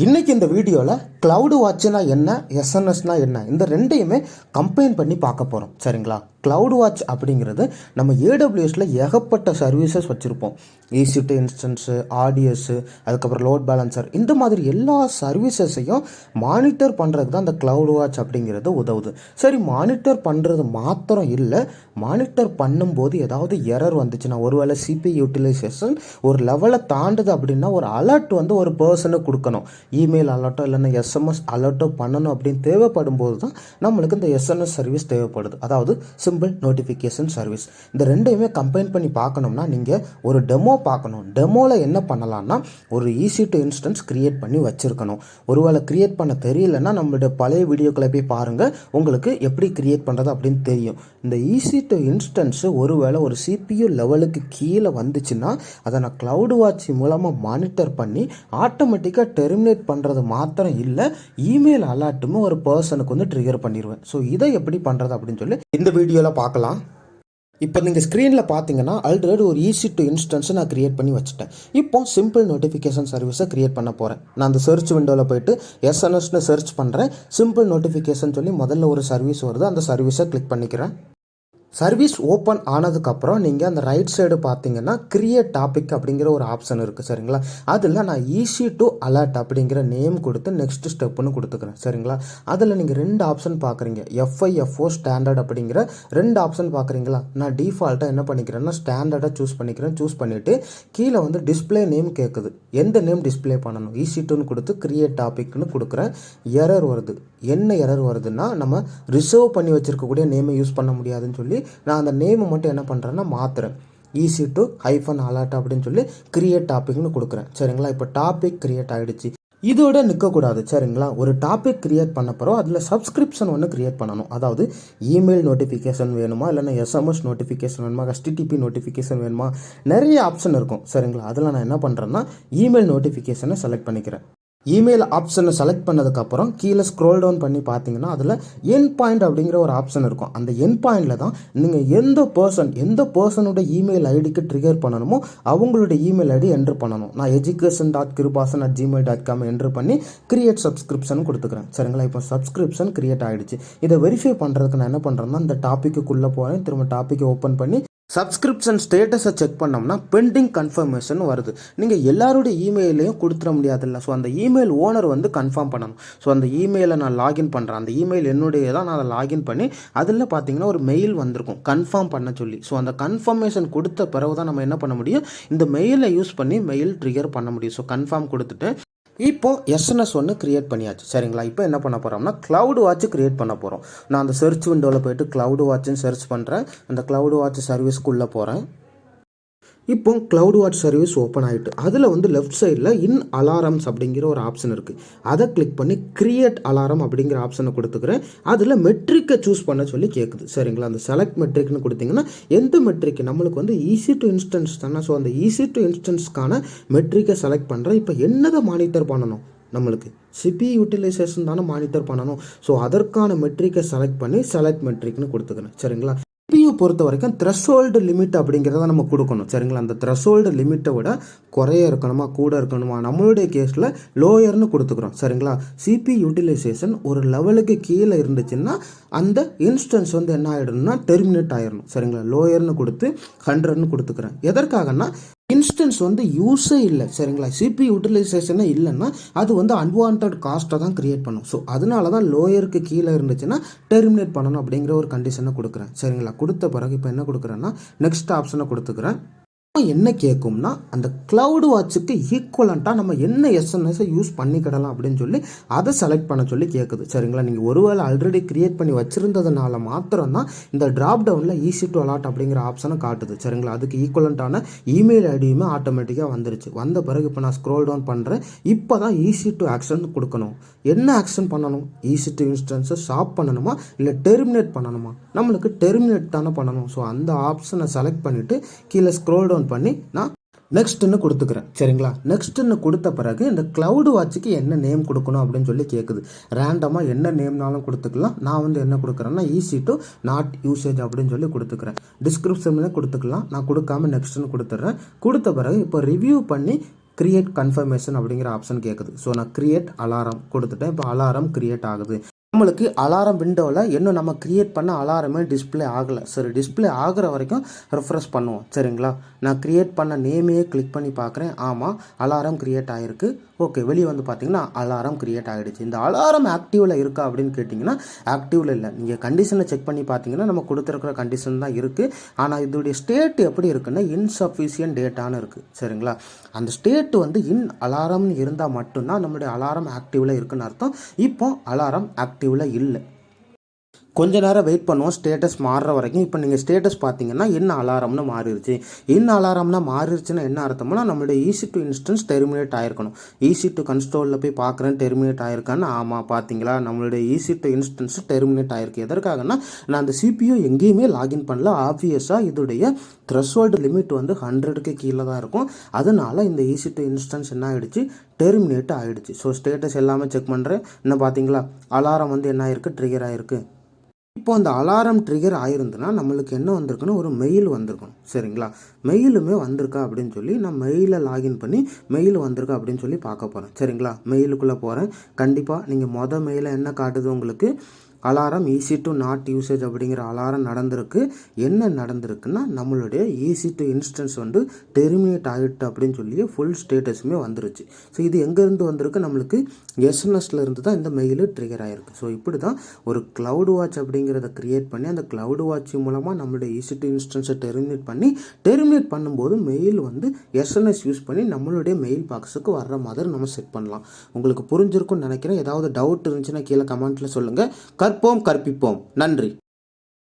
இன்றைக்கி இந்த வீடியோவில் க்ளவுடு வாட்ச்னா என்ன, எஸ்என்எஸ்னா என்ன, இந்த ரெண்டையுமே கம்பைன் பண்ணி பார்க்க போகிறோம். சரிங்களா? க்ளவுடு வாட்ச் அப்படிங்கிறது நம்ம ஏடபிள்யூஎஸில் ஏகப்பட்ட சர்வீசஸ் வச்சுருப்போம். EC2 இன்ஸ்டன்ஸு, ஆர்டிஎஸ்ஸு, அதுக்கப்புறம் லோட் பேலன்சர், இந்த மாதிரி எல்லா சர்வீசஸையும் மானிட்டர் பண்ணுறதுக்கு தான் இந்த க்ளவுடு வாட்ச் அப்படிங்கிறது உதவுது. சரி, மானிட்டர் பண்ணுறது மாத்திரம் இல்லை, மானிட்டர் பண்ணும்போது ஏதாவது எரர் வந்துச்சுன்னா, ஒருவேளை சிபி யூட்டிலைசேஷன் ஒரு லெவலை தாண்டுது அப்படின்னா ஒரு அலர்ட் வந்து ஒரு பர்சனுக்கு கொடுக்கணும். இமெயில் அலர்ட்டோ இல்லைன்னா SMS அலர்ட்டோ பண்ணணும் அப்படின்னு தேவைப்படும் போது தான் நம்மளுக்கு இந்த SNS சர்வீஸ் தேவைப்படுது. அதாவது சிம்பிள் நோட்டிஃபிகேஷன் சர்வீஸ். இந்த ரெண்டையுமே கம்பைன் பண்ணி பார்க்கணும்னா நீங்கள் ஒரு டெமோ பார்க்கணும். டெமோவில் என்ன பண்ணலாம்னா ஒரு EC2 இன்ஸ்டன்ஸ் கிரியேட் பண்ணி வச்சுருக்கணும். ஒருவேளை கிரியேட் பண்ண தெரியலன்னா நம்மளுடைய பழைய வீடியோக்களை போய் பாருங்கள், உங்களுக்கு எப்படி கிரியேட் பண்ணுறது அப்படின்னு தெரியும். இந்த EC2 இன்ஸ்டன்ஸு ஒருவேளை ஒரு CPU லெவலுக்கு கீழே வந்துச்சுன்னா அதை நான் க்ளவுடு வாட்ச் மூலமாக மானிட்டர் பண்ணி ஆட்டோமேட்டிக்காக டெர்மினேட் பண்ணுறது மாத்திரம் இல்லை, இமெயில் அலர்ட்டுமே ஒரு பர்சனுக்கு வந்து ட்ரிகர் பண்ணிடுவேன். ஸோ இதை எப்படி பண்ணுறது அப்படின்னு சொல்லி இந்த வீடியோவில் பார்க்கலாம். இப்போ நீங்கள் ஸ்க்ரீனில் பார்த்தீங்கன்னா ஆல்ரெடி ஒரு EC2 இன்ஸ்டன்ஸை நான் கிரியேட் பண்ணி வச்சுட்டேன். இப்போ சிம்பிள் நோட்டிஃபிகேஷன் சர்வீஸை கிரியேட் பண்ண போகிறேன். நான் அந்த சர்ச் விண்டோவில் போய்ட்டு SNSன்னு சர்ச் பண்ணுறேன். சிம்பிள் நோட்டிஃபிகேஷன் சொல்லி முதல்ல ஒரு சர்வீஸ் வருது, அந்த சர்வீஸை கிளிக் பண்ணிக்கிறேன். சர்வீஸ் ஓப்பன் ஆனதுக்கப்புறம் நீங்கள் அந்த ரைட் சைடு பார்த்தீங்கன்னா கிரியேட் டாபிக் அப்படிங்கிற ஒரு ஆப்ஷன் இருக்குது. சரிங்களா? அதில் நான் EC2 அலர்ட் அப்படிங்கிற நேம் கொடுத்து நெக்ஸ்ட் ஸ்டெப்புன்னு கொடுத்துக்கிறேன். சரிங்களா? அதில் நீங்கள் 2 ஆப்ஷன் பார்க்குறீங்க, FIFO ஸ்டாண்டர்ட் அப்படிங்கிற 2 ஆப்ஷன் பார்க்குறீங்களா? நான் டிஃபால்ட்டாக என்ன பண்ணிக்கிறேன்னா ஸ்டாண்டர்டாக சூஸ் பண்ணிக்கிறேன். சூஸ் பண்ணிவிட்டு கீழே வந்து டிஸ்பிளே நேம் கேட்குது, எந்த நேம் டிஸ்பிளே பண்ணணும், EC2ன்னு கொடுத்து கிரியேட் டாபிக்னு கொடுக்குறேன். எரர் வருது. என்ன எரர் வருதுன்னா நம்ம ரிசர்வ் பண்ணி வச்சுருக்கக்கூடிய நேமை யூஸ் பண்ண முடியாதுன்னு சொல்லி நான் அந்த நேமை மட்டும் என்ன பண்ணுறேன்னா மாற்றுறேன். EC2 அலர்ட் அப்படின்னு சொல்லி கிரியேட் டாபிக்னு கொடுக்குறேன். சரிங்களா? இப்போ டாபிக் கிரியேட் ஆகிடுச்சு. இதோட நிற்கக்கூடாது. சரிங்களா? ஒரு டாபிக் கிரியேட் பண்ண போகிறோம், அதில் சப்ஸ்கிரிப்ஷன் ஒன்று கிரியேட் பண்ணணும். அதாவது இமெயில் நோட்டிஃபிகேஷன் வேணுமா, இல்லைன்னா SMS நோட்டிஃபிகேஷன் வேணுமா, HTTP நோட்டிஃபிகேஷன் வேணுமா, நிறைய ஆப்ஷன் இருக்கும். சரிங்களா? அதில் நான் என்ன பண்ணுறேன்னா இமெயில் நோட்டிஃபிகேஷனை செலக்ட் பண்ணிக்கிறேன். இமெயில் ஆப்ஷனை செலக்ட் பண்ணதுக்கப்புறம் கீழே ஸ்க்ரோல் டவுன் பண்ணி பார்த்தீங்கன்னா அதில் என் பாயிண்ட் அப்படிங்கிற ஒரு ஆப்ஷன் இருக்கும். அந்த என் பாயிண்டில் தான் நீங்கள் எந்த பர்சனோட இமெயில் ஐடிக்கு ட்ரிகர் பண்ணணுமோ அவங்களோட இமெயில் ஐடி என்ட்ரு பண்ணணும். நான் education.kirubasan@gmail.com என்ட்ரு பண்ணி கிரியேட் சப்ஸ்கிரிப்ஷன் கொடுத்துக்கிறேன். சரிங்களா? இப்போ சப்ஸ்கிரிப்ஷன் கிரியேட் ஆகிடுச்சு. இதை வெரிஃபை பண்ணுறதுக்கு நான் என்ன பண்ணுறேன்னா இந்த டாப்பிக்குள்ளே போகிறேன். திரும்ப டாப்பிக்கை ஓப்பன் பண்ணி சப்ஸ்கிரிப்ஷன் ஸ்டேட்டஸை செக் பண்ணோம்னா பெண்டிங் கன்ஃபர்மேஷன் வருது. நீங்கள் எல்லாருடைய இமெயிலையும் கொடுத்துட முடியாதுல்ல. ஸோ அந்த இமெயில் ஓனர் வந்து கன்ஃபார்ம் பண்ணணும். ஸோ அந்த இமெயிலை நான் லாகின் பண்ணுறேன். அந்த இமெயில் என்னுடைய தான், நான் அதை லாகின் பண்ணி அதில் பார்த்தீங்கன்னா ஒரு மெயில் வந்திருக்கும் கன்ஃபார்ம் பண்ண சொல்லி. ஸோ அந்த கன்ஃபர்மேஷன் கொடுத்த பிறகு தான் நம்ம என்ன பண்ண முடியும், இந்த மெயிலை யூஸ் பண்ணி மெயில் ட்ரிகர் பண்ண முடியும். ஸோ கன்ஃபார்ம் கொடுத்துட்டு இப்போ SNS ஒன்று கிரியேட் பண்ணியாச்சு. சரிங்களா? இப்போ என்ன பண்ண போகிறோம்னா க்ளவுடு வாட்ச் கிரியேட் பண்ண போகிறோம். நான் அந்த சர்ச் விண்டோவில் போய்ட்டு க்ளவுடு வாட்ச்னு சர்ச் பண்ணுறேன். அந்த க்ளவுடு வாட்ச் சர்வீஸ்க்குள்ளே போகிறேன். இப்போ க்ளவுட் வாட்ச் சர்வீஸ் ஓப்பன் ஆகிட்டு அதில் வந்து லெஃப்ட் சைடில் இன் அலாரம்ஸ் அப்படிங்கிற ஒரு ஆப்ஷன் இருக்குது. அதை கிளிக் பண்ணி கிரியேட் அலாரம் அப்படிங்கிற ஆப்ஷனை கொடுத்துக்கிறேன். அதில் மெட்ரிக்கை சூஸ் பண்ண சொல்லி கேட்குது. சரிங்களா? அந்த செலக்ட் மெட்ரிக்னு கொடுத்தீங்கன்னா எந்த மெட்ரிக் நம்மளுக்கு வந்து EC2 இன்ஸ்டன்ஸ் தானே. ஸோ அந்த EC2 இன்ஸ்டன்ஸ்க்கான மெட்ரிக்கை செலக்ட் பண்ணுறேன். இப்போ என்னதை மானிட்டர் பண்ணணும், நம்மளுக்கு சிபி யூட்டிலைசேஷன் தானே மானிட்டர் பண்ணணும். ஸோ அதற்கான மெட்ரிக்கை செலக்ட் பண்ணி செலக்ட் மெட்ரிக்னு கொடுத்துக்கிறேன். சரிங்களா? CPU பொறுத்த வரைக்கும் த்ரெஷோல்டு லிமிட் அப்படிங்கிறத நம்ம கொடுக்கணும். சரிங்களா? அந்த த்ரெஷோல்டு லிமிட்டை விட குறைய இருக்கணுமா கூட இருக்கணுமா, நம்மளுடைய கேஸில் லோயர்னு கொடுத்துக்கிறோம். சரிங்களா? CPU யூட்டிலைசேஷன் ஒரு லெவலுக்கு கீழே இருந்துச்சுன்னா அந்த இன்ஸ்டன்ஸ் வந்து என்ன ஆகிடணும்னா டெர்மினேட் ஆகிடணும். சரிங்களா? லோயர்னு கொடுத்து 100ன்னு கொடுத்துக்கிறேன். எதற்காகனா இன்ஸ்டன்ஸ் வந்து யூஸே இல்லை. சரிங்களா? CPU யூட்டிலைசேஷனே இல்லைன்னா அது வந்து அன்வான்ட் காஸ்ட்டை தான் கிரியேட் பண்ணும். ஸோ அதனால தான் லோயருக்கு கீழே இருந்துச்சுன்னா டெர்மினேட் பண்ணணும் அப்படிங்கிற ஒரு கண்டிஷனை கொடுக்குறேன். சரிங்களா? கொடுத்த பிறகு இப்போ என்ன கொடுக்குறேன்னா நெக்ஸ்ட் ஆப்ஷனை கொடுத்துக்கிறேன். என்ன கேட்கும்னா அந்த க்ளவுடு வாட்சுக்கு ஈக்குவலண்ட்டாக நம்ம என்ன SNSஐ யூஸ் பண்ணிக்கிடலாம் அப்படின்னு சொல்லி அதை செலக்ட் பண்ண சொல்லி கேட்குது. சரிங்களா? நீங்கள் ஒருவேளை ஆல்ரெடி கிரியேட் பண்ணி வச்சுருந்ததுனால மாத்திரம்தான் இந்த ட்ராப் டவுனில் EC2 அலர்ட் அப்படிங்கிற ஆப்ஷனை காட்டுது. சரிங்களா? அதுக்கு ஈக்குவலண்ட்டான இமெயில் ஐடியுமே ஆட்டோமேட்டிக்காக வந்துருச்சு. வந்த பிறகு இப்போ நான் ஸ்க்ரோல் டவுன் பண்ணுறேன். இப்போ தான் EC2 ஆக்ஷன் கொடுக்கணும். என்ன ஆக்ஷன் பண்ணணும், EC2 இன்ஸ்டன்ஸை ஸ்டாப் பண்ணணுமா இல்லை டெர்மினேட் பண்ணணுமா? நம்மளுக்கு டெர்மினேட் தானே பண்ணணும். ஸோ அந்த ஆப்ஷனை செலக்ட் பண்ணிவிட்டு கீழே ஸ்க்ரோல் டவுன் பண்ணி நான் நெக்ஸ்ட்னு கொடுத்துக்கிறேன். சரிங்களா? நெக்ஸ்ட்னு கொடுத்த பிறகு இந்த க்ளவுடு வாட்சுக்கு என்ன நேம் கொடுக்கணும் அப்படின்னு சொல்லி கேட்குது. ரேண்டமாக என்ன நேம்னாலும் கொடுத்துக்கலாம். நான் வந்து என்ன கொடுக்குறேன்னா EC2 நாட் யூசேஜ் அப்படின்னு சொல்லி கொடுத்துக்கிறேன். டிஸ்கிரிப்ஷன்லேயே கொடுத்துக்கலாம். நான் கொடுக்காம நெக்ஸ்ட்னு கொடுத்துட்றேன். கொடுத்த பிறகு இப்போ ரிவ்யூ பண்ணி கிரியேட் கன்ஃபர்மேஷன் அப்படிங்கிற ஆப்ஷன் கேட்குது. ஸோ நான் கிரியேட் அலாரம் கொடுத்துட்டேன். இப்போ அலாரம் கிரியேட் ஆகுது. நம்மளுக்கு அலாரம் விண்டோவில் இன்னும் நம்ம கிரியேட் பண்ண அலாரமே டிஸ்பிளே ஆகலை. சரி, டிஸ்பிளே ஆகிற வரைக்கும் ரெஃப்ரெஷ் பண்ணுவோம். சரிங்களா, நான் கிரியேட் பண்ண நேமையே கிளிக் பண்ணி பார்க்குறேன். ஆமாம், அலாரம் கிரியேட் ஆகிருக்கு. ஓகே, வெளியே வந்து பார்த்தீங்கன்னா அலாரம் கிரியேட் ஆகிடுச்சு. இந்த அலாரம் ஆக்டிவில் இருக்கா அப்படின்னு கேட்டிங்கன்னா ஆக்டிவில் இல்லை. நீங்கள் கண்டிஷனை செக் பண்ணி பார்த்தீங்கன்னா நம்ம கொடுத்துருக்குற கண்டிஷன் தான் இருக்குது. ஆனால் இதோடைய ஸ்டேட் எப்படி இருக்குன்னா இன்சஃபிஷியன்ட் டேட்டான்னு இருக்குது. சரிங்களா, அந்த ஸ்டேட் வந்து அலாரம்னு இருந்தால் மட்டும்தான் நம்மளுடைய அலாரம் ஆக்டிவில் இருக்குன்னு அர்த்தம். இப்போ அலாரம் ஆக்டிவில் இல்லை. கொஞ்ச நேரம் வெயிட் பண்ணுவோம் ஸ்டேட்டஸ் மாறுற வரைக்கும். இப்போ நீங்கள் ஸ்டேட்டஸ் பார்த்தீங்கன்னா அலாரம்னு மாறிடுச்சு. அலாரம்னா மாறிடுச்சுன்னா என்ன அர்த்தம்னா நம்மளுடைய EC2 இன்ஸ்டன்ஸ் டெர்மினேட் ஆகிருக்கணும். EC2 கன்ஸ்டோலில் போய் பார்க்குறேன் டெர்மினேட் ஆகிருக்கான்னு. ஆமாம், பார்த்தீங்களா, நம்மளுடைய EC2 இன்ஸ்டன்ஸ் டெர்மினேட் ஆகிருக்கு. எதற்காகனா நான் அந்த CPU எங்கேயுமே லாகின் பண்ணல. ஆப்வியஸாக இதோடைய த்ரெஷ்ஹோல்டு லிமிட் வந்து 100க்கு கீழே தான் இருக்கும். அதனால இந்த EC2 இன்ஸ்டன்ஸ் என்ன ஆகிடுச்சு, டெர்மினேட் ஆகிடுச்சு. ஸோ ஸ்டேட்டஸ் எல்லாமே செக் பண்ணுறேன். என்ன பார்த்தீங்களா, அலாரம் வந்து என்ன ஆயிருக்கு, ட்ரிகர் ஆகிருக்கு. இப்போ அந்த அலாரம் ட்ரிகர் ஆயிருந்துன்னா நம்மளுக்கு என்ன வந்திருக்குன்னா ஒரு மெயில் வந்திருக்கணும். சரிங்களா, மெயிலுமே வந்திருக்கா அப்படின்னு சொல்லி நான் மெயிலை லாகின் பண்ணி மெயில் வந்திருக்கா அப்படின்னு சொல்லி பார்க்க போகிறேன். சரிங்களா, மெயிலுக்குள்ளே போகிறேன். கண்டிப்பாக நீங்கள் மெயிலை என்ன காட்டுது உங்களுக்கு, அலாரம் EC2 நாட் யூசேஜ் அப்படிங்கிற அலாரம் நடந்திருக்கு. என்ன நடந்திருக்குன்னா நம்மளுடைய EC2 இன்ஸ்டன்ஸ் வந்து டெர்மினேட் ஆகிட்டு அப்படின்னு சொல்லி ஃபுல் ஸ்டேட்டஸுமே வந்துருச்சு. ஸோ இது எங்கேருந்து வந்திருக்கு, நம்மளுக்கு SNSல இருந்து தான் இந்த மெயிலு ட்ரிகர் ஆகிருக்கு. ஸோ இப்படி தான் ஒரு CloudWatch அப்படிங்கிறத க்ரியேட் பண்ணி அந்த CloudWatch மூலமாக நம்மளுடைய EC2 இன்ஸ்டன்ஸை டெர்மினேட் பண்ணும்போது மெயில் வந்து SNS யூஸ் பண்ணி நம்மளுடைய மெயில் பாக்ஸுக்கு வர்ற மாதிரி நம்ம செட் பண்ணலாம். உங்களுக்கு புரிஞ்சிருக்கும்னு நினைக்கிறேன். ஏதாவது டவுட் இருந்துச்சுன்னா கீழே கமெண்ட்டில் சொல்லுங்கள். கற்போம் கற்பிப்போம். நன்றி.